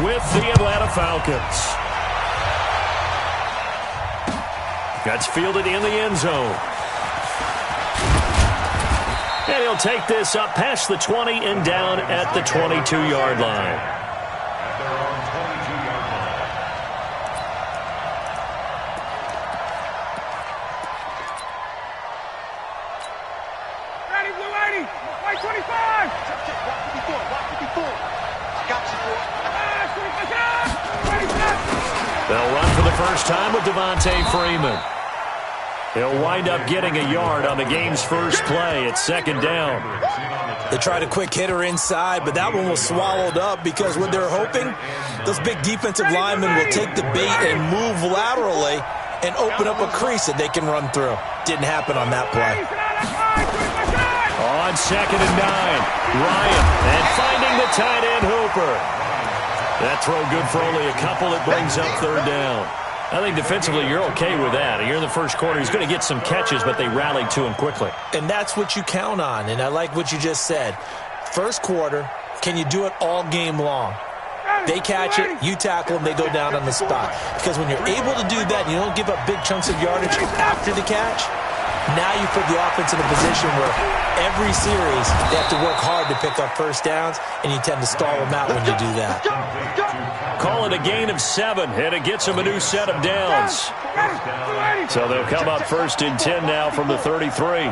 with the Atlanta Falcons. That's fielded in the end zone. And he'll take this up past the 20 and down at the 22-yard line. They'll run for the first time with Devontae Freeman. He'll wind up getting a yard on the game's first play at second down. They tried a quick hitter inside, but that one was swallowed up because what they're hoping, those big defensive linemen will take the bait and move laterally and open up a crease that they can run through. Didn't happen on that play. On second and 9, Ryan, and finding the tight end Hooper. That throw good for only a couple. It brings up third down. I think defensively you're okay with that. You're in the first quarter. He's going to get some catches, but they rallied to him quickly. And that's what you count on, and I like what you just said. First quarter, can you do it all game long? They catch it, you tackle them, they go down on the spot. Because when you're able to do that and you don't give up big chunks of yardage after the catch, now you put the offense in a position where every series they have to work hard to pick up first downs, and you tend to stall them out when you do that. Call it a gain of 7, and it gets them a new set of downs. So they'll come up first and 10 now from the 33.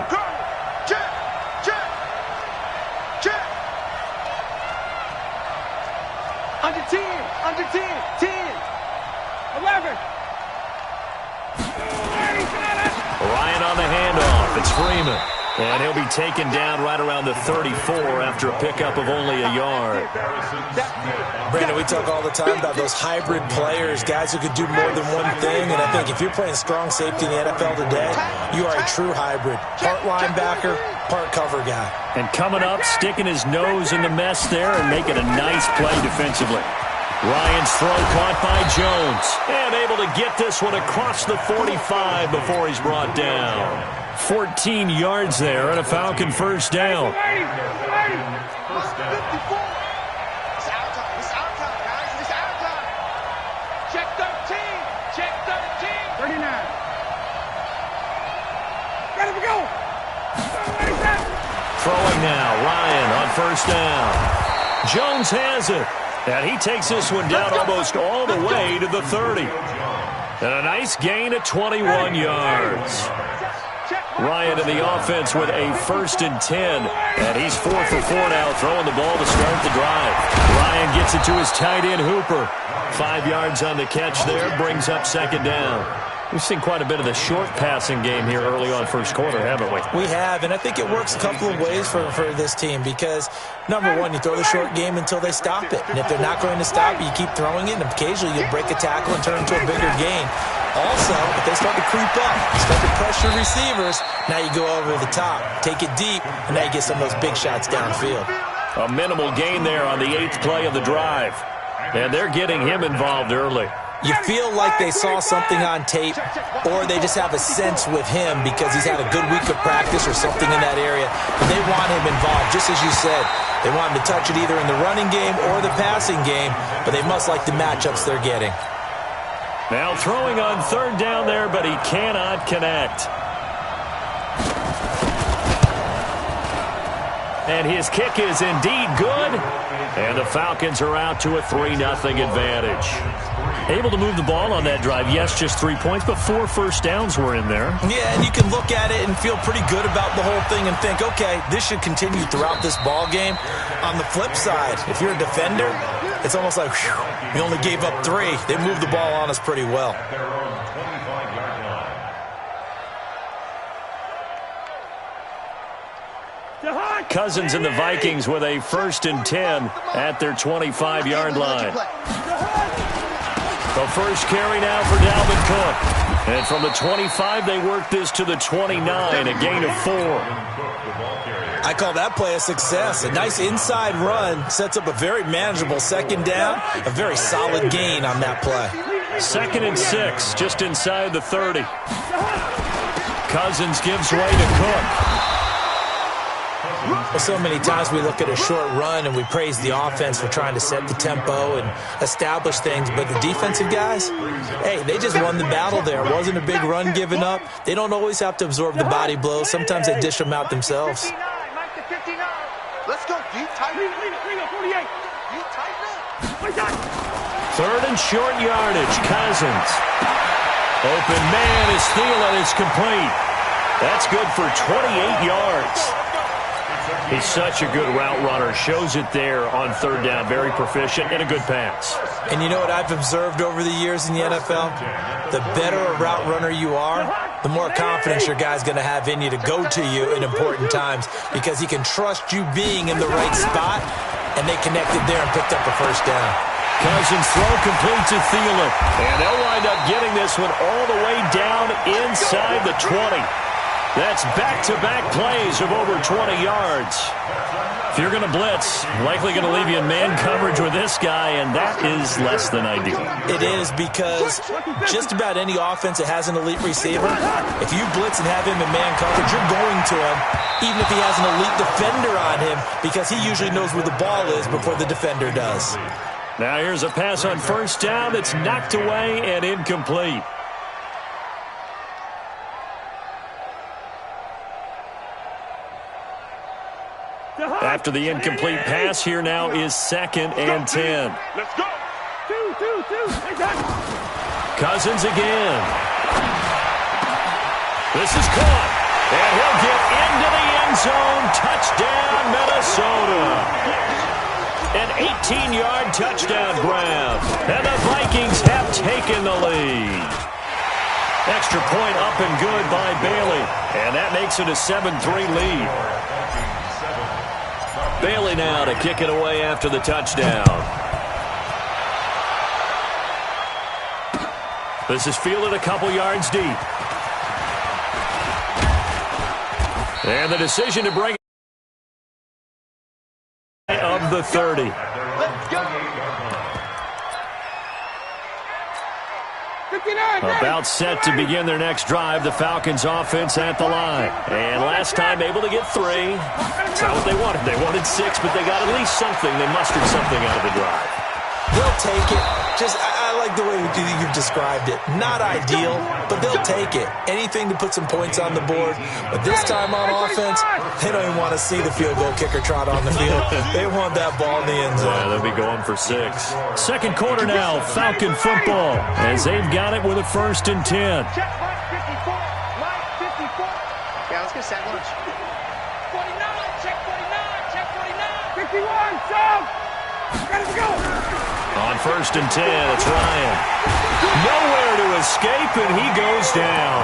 Under 10, under 10, 10, 11. Ryan on the handoff. It's Freeman. And he'll be taken down right around the 34 after a pickup of only a yard. Brandon, we talk all the time about those hybrid players, guys who could do more than one thing. And I think if you're playing strong safety in the NFL today, you are a true hybrid. Part linebacker, part cover guy. And coming up, sticking his nose in the mess there and making a nice play defensively. Ryan's throw caught by Jones. And able to get this one across the 45 before he's brought down. 14 yards there and a Falcon first down. It's our time. It's our time, guys. It's our time. Check 13. Check 13. 39. Ready to go. Throwing now. Ryan on first down. Jones has it. And he takes this one down almost all the way to the 30. And a nice gain of 21 yards. Ryan in the offense with a first and 10. And he's 4 for 4 now, throwing the ball to start the drive. Ryan gets it to his tight end, Hooper. 5 yards on the catch there, brings up second down. We've seen quite a bit of the short passing game here early on first quarter, haven't we? We have, and I think it works a couple of ways for this team because, number one, you throw the short game until they stop it. And if they're not going to stop it, you keep throwing it, and occasionally you'll break a tackle and turn it into a bigger gain. Also, if they start to creep up, start to pressure receivers, now you go over the top, take it deep, and now you get some of those big shots downfield. A minimal gain there on the 8th play of the drive. And they're getting him involved early. You feel like they saw something on tape, or they just have a sense with him because he's had a good week of practice or something in that area, and they want him involved, just as you said. They want him to touch it either in the running game or the passing game, but they must like the matchups they're getting. Now throwing on third down there, but he cannot connect. And his kick is indeed good. And the Falcons are out to a 3-0 advantage. Able to move the ball on that drive. Yes, just 3 points, but 4 first downs were in there. Yeah, and you can look at it and feel pretty good about the whole thing and think, okay, this should continue throughout this ball game. On the flip side, if you're a defender, it's almost like, whew, we only gave up 3. They moved the ball on us pretty well. Cousins and the Vikings with a first and 10 at their 25-yard line. The first carry now for Dalvin Cook. And from the 25, they work this to the 29, a gain of 4. I call that play a success. A nice inside run sets up a very manageable second down, a very solid gain on that play. 2nd and 6, just inside the 30. Cousins gives way to Cook. Well, so many times we look at a short run and we praise the offense for trying to set the tempo and establish things, but the defensive guys, hey, they just won the battle there. It wasn't a big run given up. They don't always have to absorb the body blows. Sometimes they dish them out themselves. Let's go, deep, tight. 48. Deep, tight. Third and short yardage. Cousins. Open man is Thielen is complete. That's good for 28 yards. He's such a good route runner. Shows it there on third down. Very proficient and a good pass. And you know what I've observed over the years in the NFL? The better a route runner you are, the more confidence your guy's going to have in you to go to you in important times because he can trust you being in the right spot, and they connected there and picked up a first down. Cousins throw complete to Thielen. And they'll wind up getting this one all the way down inside the 20. That's back-to-back plays of over 20 yards. If you're going to blitz, likely going to leave you in man coverage with this guy, and that is less than ideal. It is because just about any offense that has an elite receiver, if you blitz and have him in man coverage, you're going to him, even if he has an elite defender on him, because he usually knows where the ball is before the defender does. Now here's a pass on first down that's knocked away and incomplete. After the incomplete pass, here now is 2nd and 10. Let's go. Two. Cousins again. This is caught. And he'll get into the end zone. Touchdown, Minnesota. An 18-yard touchdown grab. And the Vikings have taken the lead. Extra point up and good by Bailey. And that makes it a 7-3 lead. Bailey now to kick it away after the touchdown. This is fielded a couple yards deep. And the decision to bring it of the 30. Let's go. About set to begin their next drive. The Falcons offense at the line. And last time able to get 3. That's not what they wanted. They wanted 6, but they got at least something. They mustered something out of the drive. They'll take it. I like the way you've described it. Not ideal, but they'll take it. Anything to put some points on the board. But this time on offense, they don't even want to see the field goal kicker trot on the field. They want that ball in the end zone. Yeah, they'll be going for 6. Second quarter now, Falcon football, as they've got it with a 1st and 10. Check Mike 54. Mike 54. Yeah, let's get set lunch. 49. Check 49. Check 49. 51. Sub. Ready to go. On 1st and 10, it's Ryan. Nowhere to escape, and he goes down.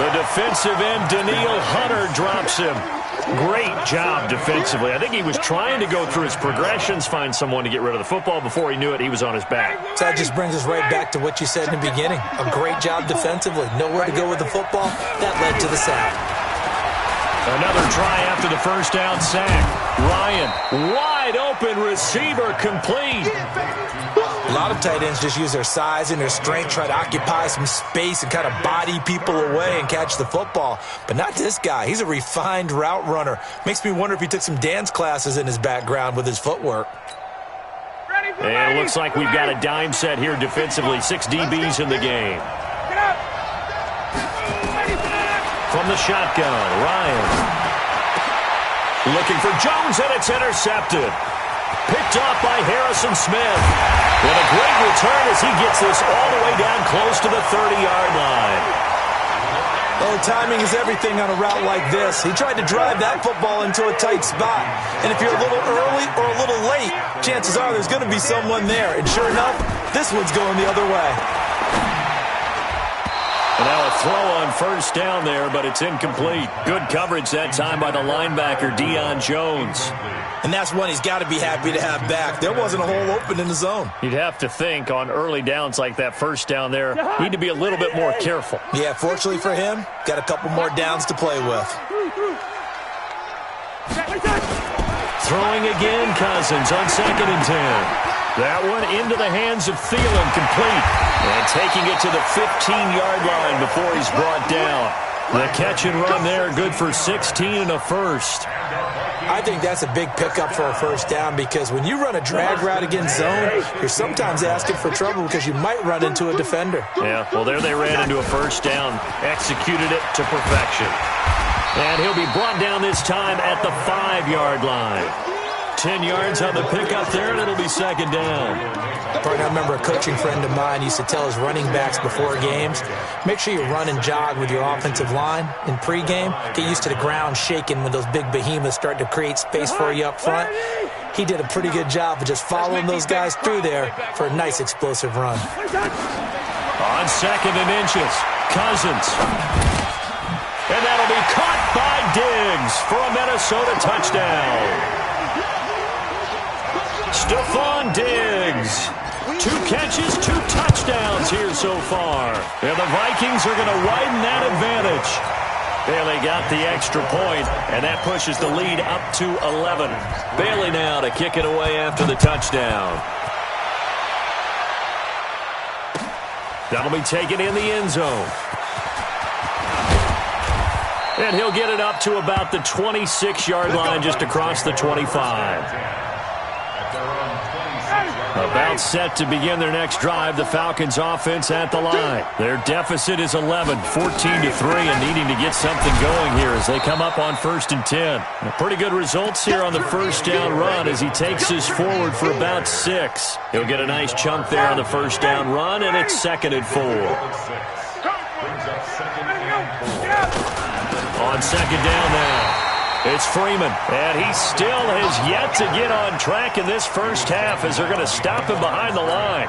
The defensive end, Daniil Hunter, drops him. Great job defensively. I think he was trying to go through his progressions, find someone to get rid of the football. Before he knew it, he was on his back. So that just brings us right back to what you said in the beginning. A great job defensively. Nowhere to go with the football. That led to the sack. Another try after the first down sack. Ryan, wide open receiver, complete. A lot of tight ends just use their size and their strength, try to occupy some space and kind of body people away and catch the football. But not this guy. He's a refined route runner. Makes me wonder if he took some dance classes in his background with his footwork. And it looks like we've got a dime set here defensively. 6 DBs in the game. From the shotgun, Ryan. Looking for Jones, and it's intercepted. Picked off by Harrison Smith. And a great return as he gets this all the way down close to the 30-yard line. Oh, timing is everything on a route like this. He tried to drive that football into a tight spot. And if you're a little early or a little late, chances are there's going to be someone there. And sure enough, this one's going the other way. And now a throw on first down there, but it's incomplete. Good coverage that time by the linebacker, Deion Jones. And that's one he's got to be happy to have back. There wasn't a hole open in the zone. You'd have to think on early downs like that first down there, need to be a little bit more careful. Yeah, fortunately for him, got a couple more downs to play with. Throwing again, Cousins on 2nd and 10. That one into the hands of Thielen, complete. And taking it to the 15-yard line before he's brought down. The catch and run there, good for 16 and a first. I think that's a big pickup for a first down because when you run a drag route against zone, you're sometimes asking for trouble because you might run into a defender. Yeah, well, there they ran into a first down, executed it to perfection. And he'll be brought down this time at the 5-yard line. 10 yards on the pickup there, and it'll be second down. Partner, I remember a coaching friend of mine used to tell his running backs before games, make sure you run and jog with your offensive line in pregame. Get used to the ground shaking when those big behemoths start to create space for you up front. He did a pretty good job of just following those guys through there for a nice explosive run. On 2nd and inches, Cousins. And that'll be caught by Diggs for a Minnesota touchdown. Stephon Diggs. 2 catches, 2 touchdowns here so far. And the Vikings are going to widen that advantage. Bailey got the extra point, and that pushes the lead up to 11. Bailey now to kick it away after the touchdown. That'll be taken in the end zone. And he'll get it up to about the 26-yard line, just across the 25. About set to begin their next drive, the Falcons offense at the line. Their deficit is 11, 14-3, and needing to get something going here as they come up on 1st and 10. Pretty good results here on the first down run as he takes this forward for about 6. He'll get a nice chunk there on the first down run, and it's 2nd and 4. On 2nd down now. It's Freeman, and he still has yet to get on track in this first half as they're going to stop him behind the line.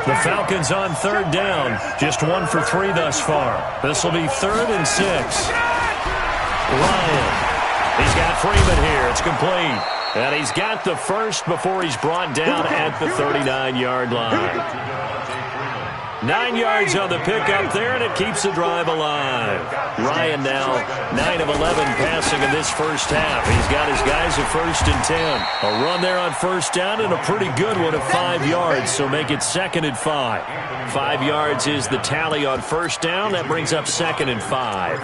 The Falcons on 3rd down, just 1 for 3 thus far. This will be 3rd and 6. Ryan, he's got Freeman here. It's complete. And he's got the first before he's brought down at the 39-yard line. 9 yards on the pickup there, and it keeps the drive alive. Ryan now 9 of 11 passing in this first half. He's got his guys at 1st and 10. A run there on first down and a pretty good one of 5 yards, so make it 2nd and 5. 5 yards is the tally on first down. That brings up 2nd and 5.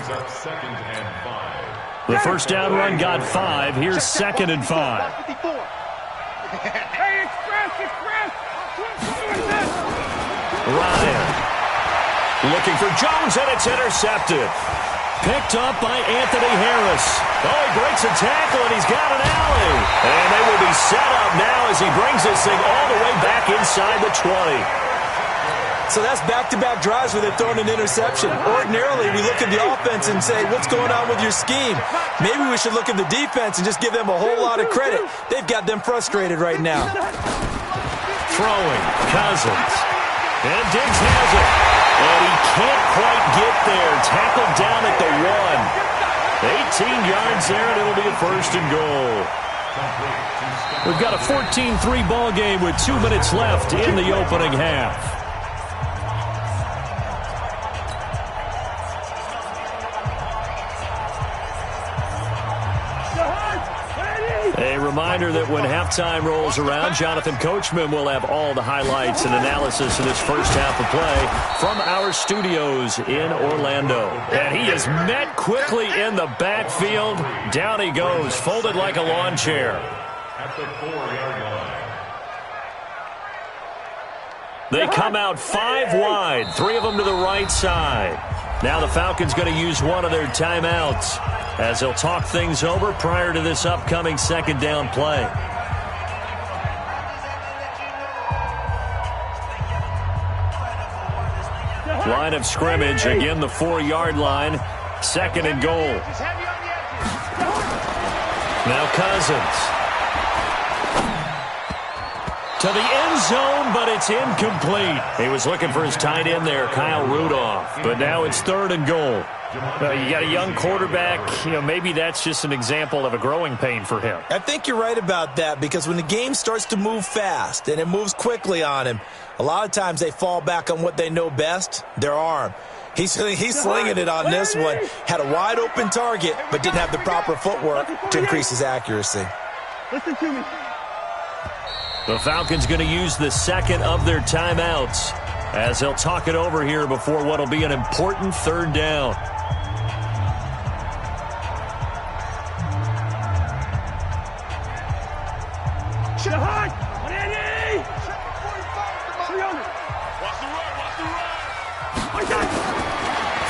The first down run got 5. Here's 2nd and 5. Ryan looking for Jones, and it's intercepted. Picked up by Anthony Harris. Oh, he breaks a tackle, and he's got an alley. And they will be set up now as he brings this thing all the way back inside the 20. So that's back-to-back drives where they've thrown an interception. Ordinarily, we look at the offense and say, what's going on with your scheme? Maybe we should look at the defense and just give them a whole lot of credit. They've got them frustrated right now. Throwing, Cousins. And Diggs has it. And he can't quite get there. Tackled down at the 1. 18 yards there, and it'll be a 1st and goal. We've got a 14-3 ball game with 2 minutes left in the opening half. A reminder that when halftime rolls around, Jonathan Coachman will have all the highlights and analysis of this first half of play from our studios in Orlando. And he is met quickly in the backfield. Down he goes, folded like a lawn chair. At the 4-yard line. They come out 5 wide, 3 of them to the right side. Now the Falcons going to use one of their timeouts as they'll talk things over prior to this upcoming 2nd down play. Line of scrimmage, again the 4-yard line, 2nd and goal. Now Cousins. To the end zone, but it's incomplete. He was looking for his tight end there, Kyle Rudolph. But now it's 3rd and goal. You got a young quarterback. Maybe that's just an example of a growing pain for him. I think you're right about that because when the game starts to move fast and it moves quickly on him, a lot of times they fall back on what they know best, their arm. He's slinging it on this one. Had a wide open target, but didn't have the proper footwork to increase his accuracy. Listen to me. The Falcons going to use the 2nd of their timeouts as they'll talk it over here before what will be an important 3rd down.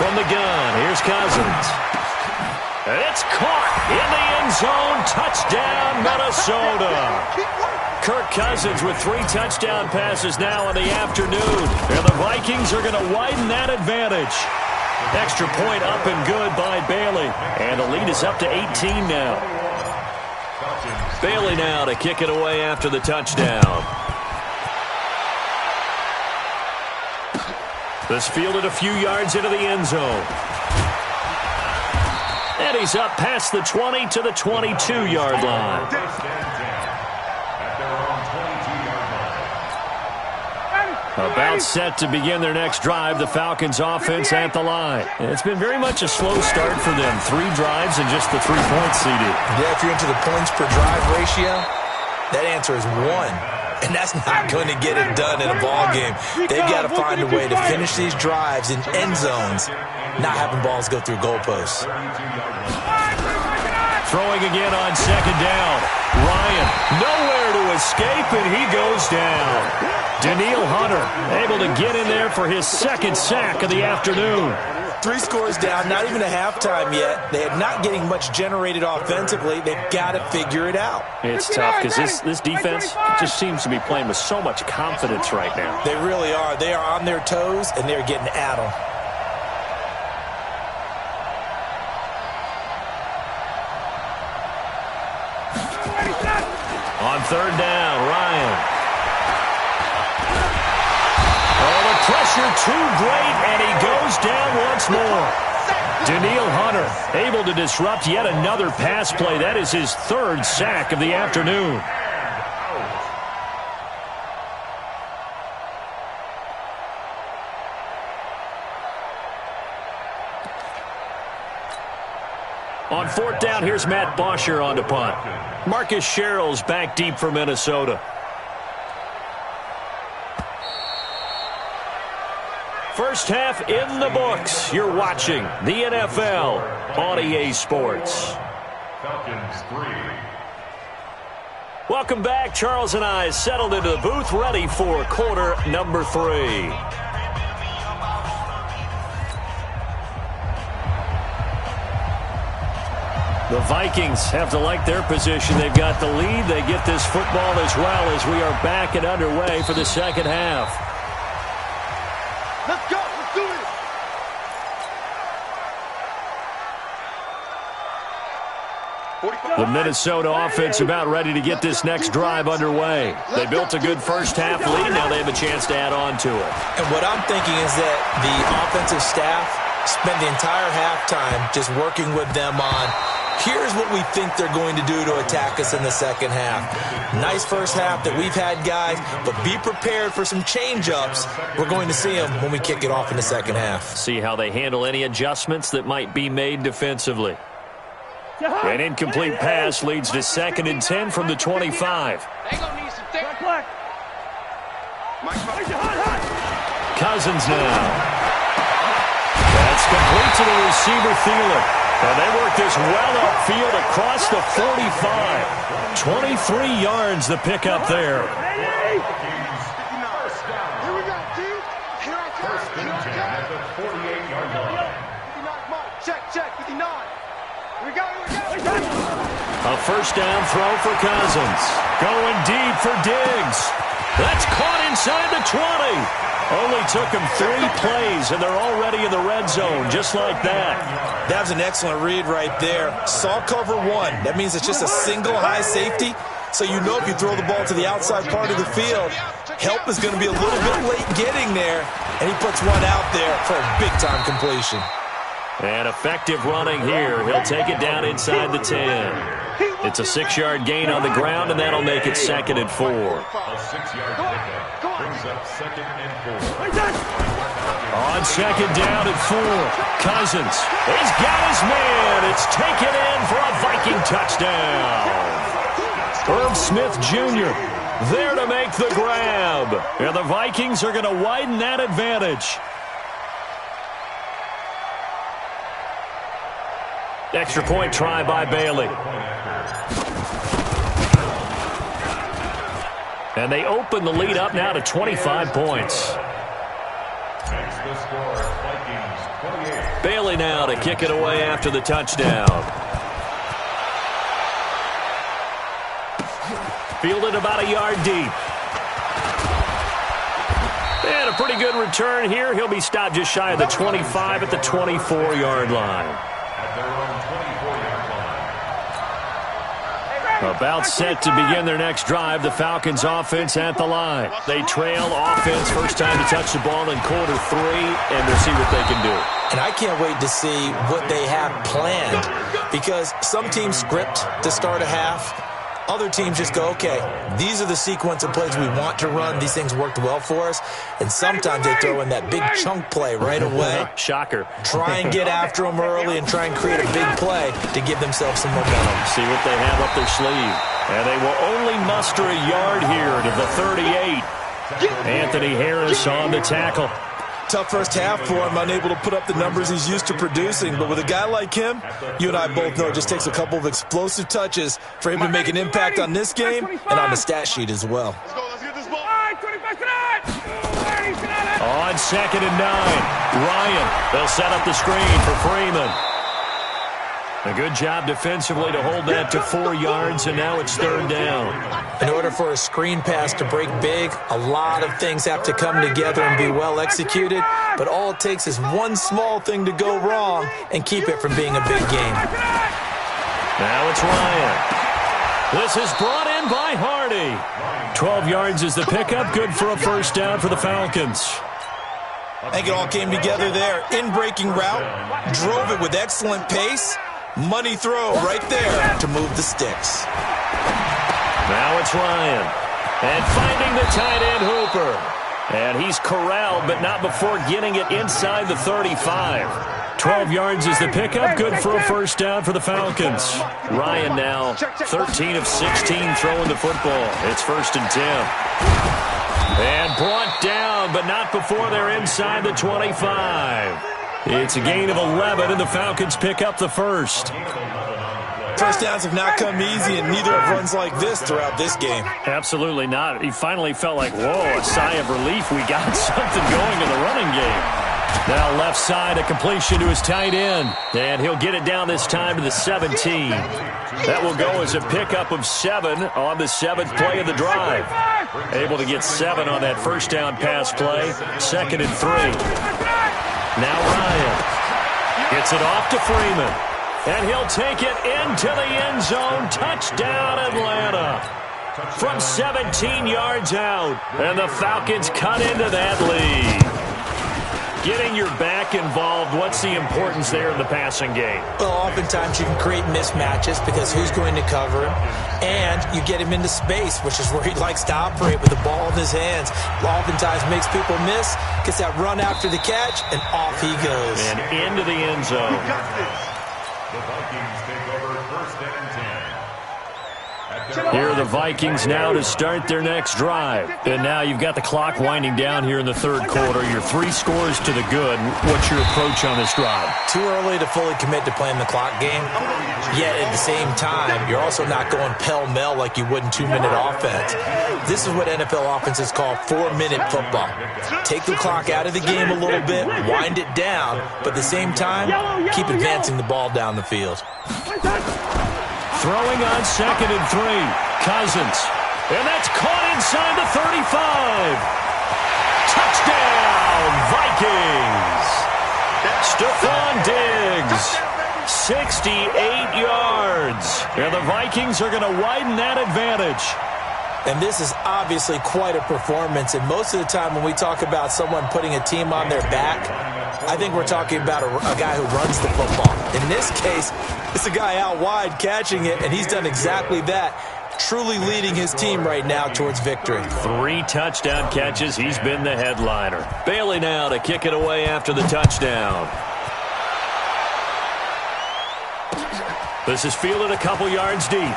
from the gun. Here's Cousins. And it's caught in the end zone. Touchdown, Minnesota. Kirk Cousins with 3 touchdown passes now in the afternoon. And the Vikings are going to widen that advantage. Extra point up and good by Bailey. And the lead is up to 18 now. Bailey now to kick it away after the touchdown. This fielded a few yards into the end zone. And he's up past the 20 to the 22-yard line. About set to begin their next drive, the Falcons offense at the line. It's been very much a slow start for them. 3 drives and just the 3 points, CD. Yeah, if you're into the points per drive ratio, that answer is 1. And that's not going to get it done in a ball game. They've got to find a way to finish these drives in end zones, not having balls go through goalposts. Throwing again on second down. Ryan, nowhere to escape, and he goes down. Daniil Hunter able to get in there for his 2nd sack of the afternoon. 3 scores down, not even a halftime yet. They are not getting much generated offensively. They've got to figure it out. It's tough because this defense just seems to be playing with so much confidence right now. They really are. They are on their toes, and they're getting at them. On 3rd down, Ryan. Pressure too great, and he goes down once more. Daniil Hunter able to disrupt yet another pass play. That is his 3rd sack of the afternoon. On 4th down, here's Matt Bosher on to punt. Marcus Sherrill's back deep for Minnesota. First half in the books. You're watching the NFL on eSports. Falcons 3. Welcome back. Charles and I settled into the booth, ready for quarter number 3. The Vikings have to like their position. They've got the lead. They get this football as well as we are back and underway for the second half. Let's go. Let's do it. The Minnesota offense about ready to get this next drive underway. They built a good first half lead. Now they have a chance to add on to it. And what I'm thinking is that the offensive staff spent the entire halftime just working with them on, here's what we think they're going to do to attack us in the second half. Nice first half that we've had, guys, but be prepared for some change-ups. We're going to see them when we kick it off in the second half. See how they handle any adjustments that might be made defensively. An incomplete pass leads to 2nd and 10 from the 25. They gonna need some thick. Cousins now. That's complete to the receiver, Thielen. And they work this well upfield across the 45. 23 yards the pick up there. Here we go, team. Here I come. First and 10 at the 48-yard line. 59, come on. Check, 59. Here we go. A first down throw for Cousins. Going deep for Diggs. That's caught inside the 20. Only took him 3 plays, and they're already in the red zone, just like that. That was an excellent read right there. Saw cover 1. That means it's just a single high safety. So you know if you throw the ball to the outside part of the field, help is going to be a little bit late getting there. And he puts one out there for a big-time completion. And effective running here. He'll take it down inside the 10. It's a 6-yard gain on the ground, and that'll make it 2nd and 4. A 6-yard pickup brings up 2nd and 4. On 2nd down and 4. Cousins. He's got his man. It's taken in for a Viking touchdown. Irv Smith Jr. there to make the grab. And the Vikings are going to widen that advantage. Extra point try by Bailey. And they open the lead up now to 25 points. Makes the score Vikings 28. Bailey now to kick it away after the touchdown. Fielded about a yard deep. And a pretty good return here. He'll be stopped just shy of the 25 at the 24-yard line. At their own 24-yard line. About set to begin their next drive. The Falcons offense at the line. They trail offense. First time to touch the ball in quarter 3, and we'll see what they can do. And I can't wait to see what they have planned, because some teams script to start a half. Other teams just go, okay, these are the sequence of plays we want to run. These things worked well for us. And sometimes they throw in that big chunk play right away. Shocker. Try and get after them early and try and create a big play to give themselves some momentum. See what they have up their sleeve. And they will only muster a yard here to the 38. Anthony Harris on the tackle. Tough first half for him, unable to put up the numbers he's used to producing. But with a guy like him, you and I both know it just takes a couple of explosive touches for him to make an impact on this game and on the stat sheet as well. Let's go. Let's get this ball. All right, 25 tonight. On 2nd and 9, Ryan. They'll set up the screen for Freeman. A good job defensively to hold that to 4 yards, and now it's 3rd down. In order for a screen pass to break big, a lot of things have to come together and be well executed, but all it takes is one small thing to go wrong and keep it from being a big game. Now it's Ryan. This is brought in by Hardy. 12 yards is the pickup, good for a first down for the Falcons. I think it all came together there. In-breaking route, drove it with excellent pace. Money throw right there to move the sticks. Now it's Ryan. And finding the tight end Hooper. And he's corralled, but not before getting it inside the 35. 12 yards is the pickup, good for a first down for the Falcons. Ryan now 13 of 16 throwing the football. It's 1st and 10. And brought down, but not before they're inside the 25. It's a gain of 11, and the Falcons pick up the first. First downs have not come easy, and neither have runs like this throughout this game. Absolutely not. He finally felt like, whoa, a sigh of relief. We got something going in the running game. Now left side, a completion to his tight end. And he'll get it down this time to the 17. That will go as a pickup of 7 on the 7th play of the drive. Able to get 7 on that first down pass play. 2nd and 3. Now Ryan gets it off to Freeman. And he'll take it into the end zone. Touchdown, Atlanta. From 17 yards out. And the Falcons cut into that lead. Getting your back involved, what's the importance there in the passing game? Well, oftentimes you can create mismatches because who's going to cover him? And you get him into space, which is where he likes to operate with the ball in his hands. Oftentimes makes people miss, gets that run after the catch, and off he goes. And into the end zone. The Vikings take over 1st and 10. Here are the Vikings now to start their next drive. And now you've got the clock winding down here in the 3rd quarter. You're 3 scores to the good. What's your approach on this drive? Too early to fully commit to playing the clock game. Yet at the same time, you're also not going pell-mell like you would in 2-minute offense. This is what NFL offenses call 4-minute football. Take the clock out of the game a little bit, wind it down, but at the same time, keep advancing the ball down the field. Throwing on 2nd and 3. Cousins. And that's caught inside the 35. Touchdown, Vikings. Stephon Diggs. 68 yards. And the Vikings are going to widen that advantage. And this is obviously quite a performance. And most of the time when we talk about someone putting a team on their back, I think we're talking about a guy who runs the football. In this case, it's a guy out wide catching it, and he's done exactly that, truly leading his team right now towards victory. 3 touchdown catches. He's been the headliner. Bailey now to kick it away after the touchdown. This is fielded a couple yards deep.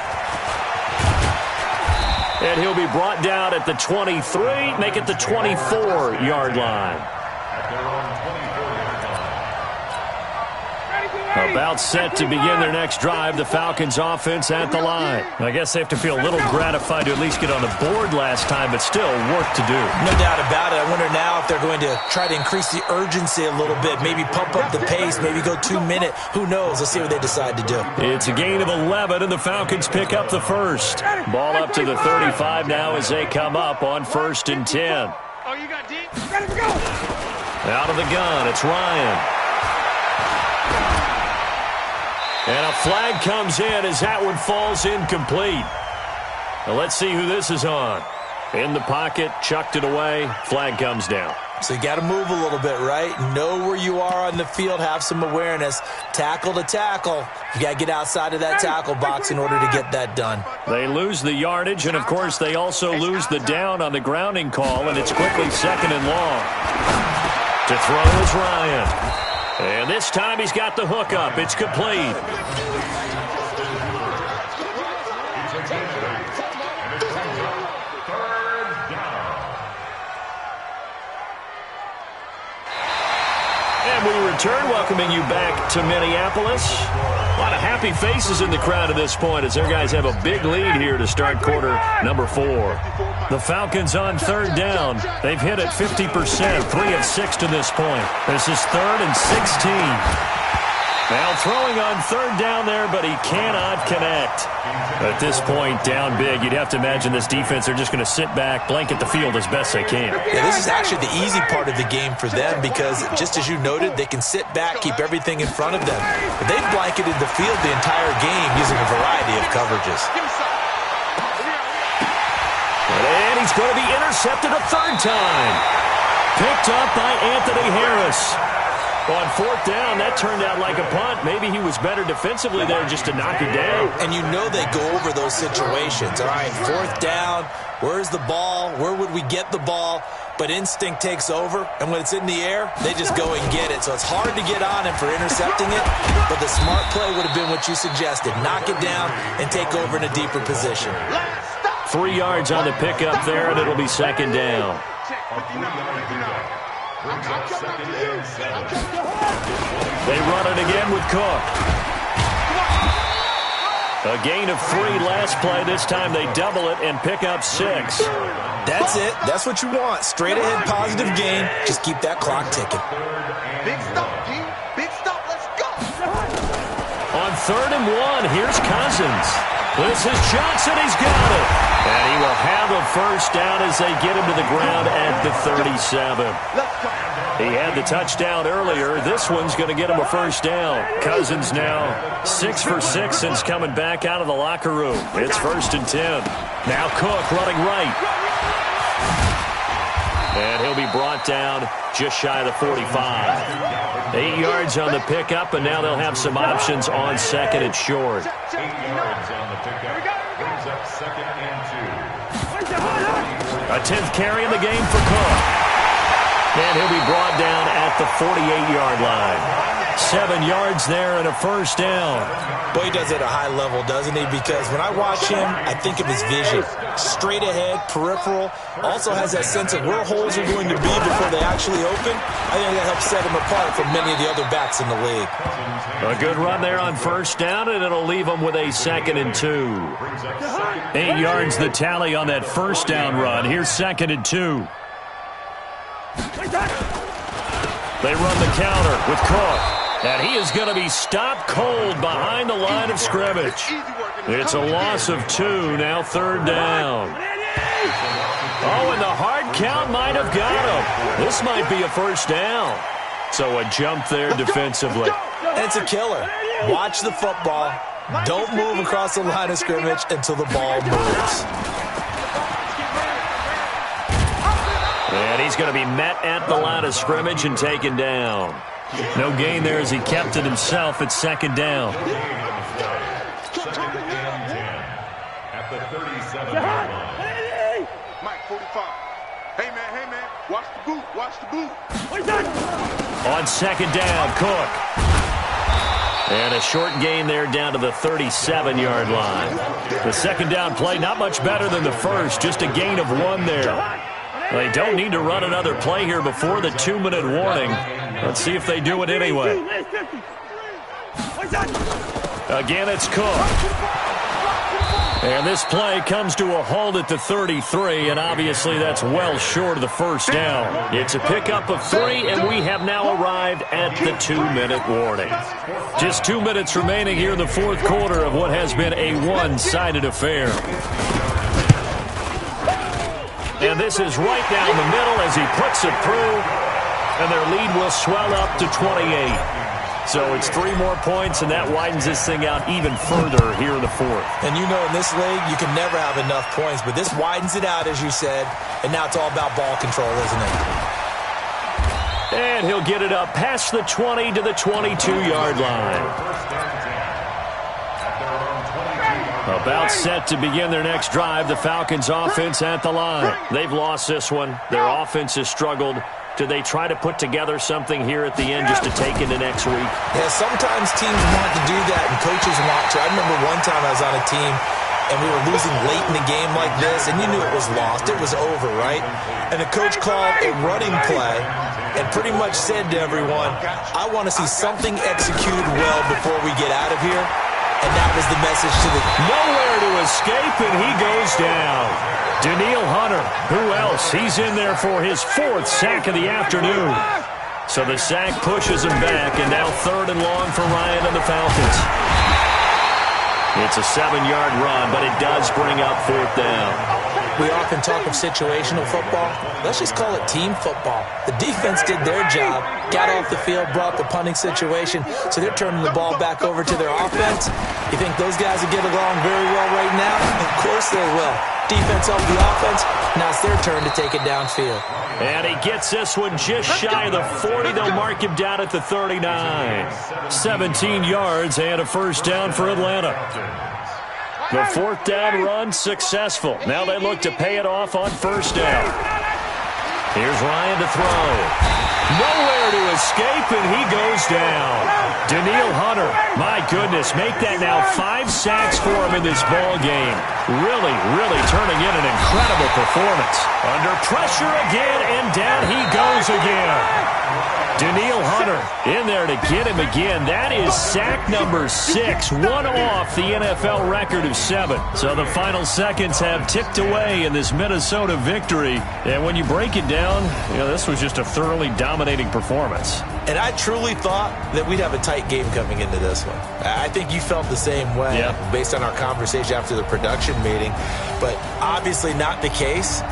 And he'll be brought down at the 23, make it the 24-yard line. At their own 24-yard line. About set to begin their next drive, the Falcons offense at the line. I guess they have to feel a little gratified to at least get on the board last time, but still work to do. No doubt about it. I wonder now if they're going to try to increase the urgency a little bit, maybe pump up the pace, maybe go 2 minute. Who knows? Let's see what they decide to do. It's a gain of 11, and the Falcons pick up the first. Ball up to the 35 now as they come up on 1st and 10. Oh, you got deep? Ready to go. Out of the gun, it's Ryan. And a flag comes in as that one falls incomplete. Now let's see who this is on. In the pocket, chucked it away, flag comes down. So you got to move a little bit, right? Know where you are on the field, have some awareness. Tackle to tackle. You got to get outside of that tackle box in order to get that done. They lose the yardage, and of course they also lose the down on the grounding call, and it's quickly 2nd and long. To throw is Ryan. And this time he's got the hook up. It's complete. And we return, welcoming you back to Minneapolis. A lot of happy faces in the crowd at this point as their guys have a big lead here to start quarter number 4. The Falcons on 3rd down. They've hit it 50%, 3 of 6 to this point. This is 3rd and 16. Now throwing on 3rd down there, but he cannot connect. At this point, down big, you'd have to imagine this defense, they're just going to sit back, blanket the field as best they can. Yeah, this is actually the easy part of the game for them because, just as you noted, they can sit back, keep everything in front of them. But they've blanketed the field the entire game using a variety of coverages. And he's going to be intercepted a 3rd time. Picked up by Anthony Harris. On 4th down, that turned out like a punt. Maybe he was better defensively there just to knock it down. And you know they go over those situations. All right, 4th down, where's the ball? Where would we get the ball? But instinct takes over, and when it's in the air, they just go and get it. So it's hard to get on him for intercepting it, but the smart play would have been what you suggested. Knock it down and take over in a deeper position. 3 yards on the pickup there, and it'll be 2nd down. They run it again with Cook. A gain of 3 last play. This time they double it and pick up 6. That's it. That's what you want. Straight ahead positive gain. Just keep that clock ticking. Big stop, G. Big stop. Let's go. On 3rd and 1, here's Cousins. This is Johnson. He's got it. And he will have a 1st down as they get him to the ground at the 37. He had the touchdown earlier. This one's going to get him a 1st down. Cousins now 6 for 6 since coming back out of the locker room. It's 1st and 10. Now Cook running right. And he'll be brought down just shy of the 45. 8 yards on the pickup, and now they'll have some options on 2nd and short. 8 yards on the pickup. Brings up 2nd and 2. A 10th carry in the game for Cook. And he'll be brought down at the 48-yard line. 7 yards there and a 1st down. Boy, he does it at a high level, doesn't he? Because when I watch him, I think of his vision. Straight ahead, peripheral. Also has that sense of where holes are going to be before they actually open. I think that helps set him apart from many of the other backs in the league. A good run there on 1st down, and it'll leave them with a 2nd and 2. 8 yards the tally on that 1st down run. Here's 2nd and 2. They run the counter with Cook. And he is going to be stopped cold behind the line of scrimmage. It's a loss of 2, now 3rd down. Oh, and the hard count might have got him. This might be a 1st down. So a jump there defensively. It's a killer. Watch the football. Don't move across the line of scrimmage until the ball moves. And he's going to be met at the line of scrimmage and taken down. No gain there as he kept it himself at 2nd down. At the 37-yard line. Mike, 45. Hey, man, watch the boot, watch the boot. On 2nd down, Cook. And a short gain there down to the 37-yard line. The 2nd down play, not much better than the first, just a gain of 1 there. They don't need to run another play here before the 2-minute warning. Let's see if they do it anyway. Again, it's Cook. And this play comes to a halt at the 33, and obviously that's well short of the first down. It's a pickup of 3, and we have now arrived at the 2-minute warning. Just 2 minutes remaining here in the fourth quarter of what has been a one-sided affair. And this is right down the middle as he puts it through, and their lead will swell up to 28. So it's 3 more points, and that widens this thing out even further here in the fourth. And you know in this league, you can never have enough points, but this widens it out, as you said, and now it's all about ball control, isn't it? And he'll get it up past the 20 to the 22-yard line. About set to begin their next drive, the Falcons offense at the line. They've lost this one. Their offense has struggled. Do they try to put together something here at the end just to take into next week? Yeah, sometimes teams want to do that, and coaches want to. I remember one time I was on a team, and we were losing late in the game like this, and you knew it was lost. It was over, right? And the coach called a running play and pretty much said to everyone, I want to see something executed well before we get out of here. And that was the message to the... Nowhere to escape, and he goes down. Daniil Hunter, who else? He's in there for his 4th sack of the afternoon. So the sack pushes him back, and now 3rd and long for Ryan and the Falcons. It's a 7-yard run, but it does bring up 4th down. We often talk of situational football. Let's just call it team football. The defense did their job, got off the field, brought the punting situation, so they're turning the ball back over to their offense. You think those guys will get along very well right now? Of course they will. Defense helped the offense. Now it's their turn to take it downfield. And he gets this one just shy of the 40. They'll mark him down at the 39. 17 yards and a first down for Atlanta. The 4th down run successful. Now they look to pay it off on first down. Here's Ryan to throw. Nowhere to escape, and he goes down. Daniil Hunter, my goodness, make that now 5 sacks for him in this ball game. Really, really turning in an incredible performance. Under pressure again, and down he goes again. Daniil Hunter in there to get him again. That is sack number 6, one off the NFL record of 7. So the final seconds have ticked away in this Minnesota victory. And when you break it down, you know, this was just a thoroughly dominating performance. And I truly thought that we'd have a tight game coming into this one. I think you felt the same way based on our conversation after the production meeting. But obviously not the case.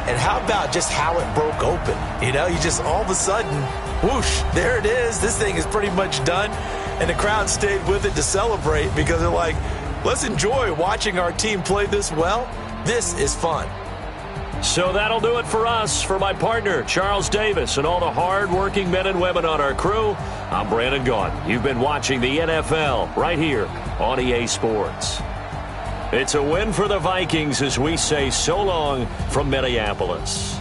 And how about just how it broke open? You know, you just all of a sudden, whoosh, there it is. This thing is pretty much done. And the crowd stayed with it to celebrate because they're like, let's enjoy watching our team play this well. This is fun. So that'll do it for us. For my partner, Charles Davis, and all the hard-working men and women on our crew, I'm Brandon Gaudin. You've been watching the NFL right here on EA Sports. It's a win for the Vikings as we say so long from Minneapolis.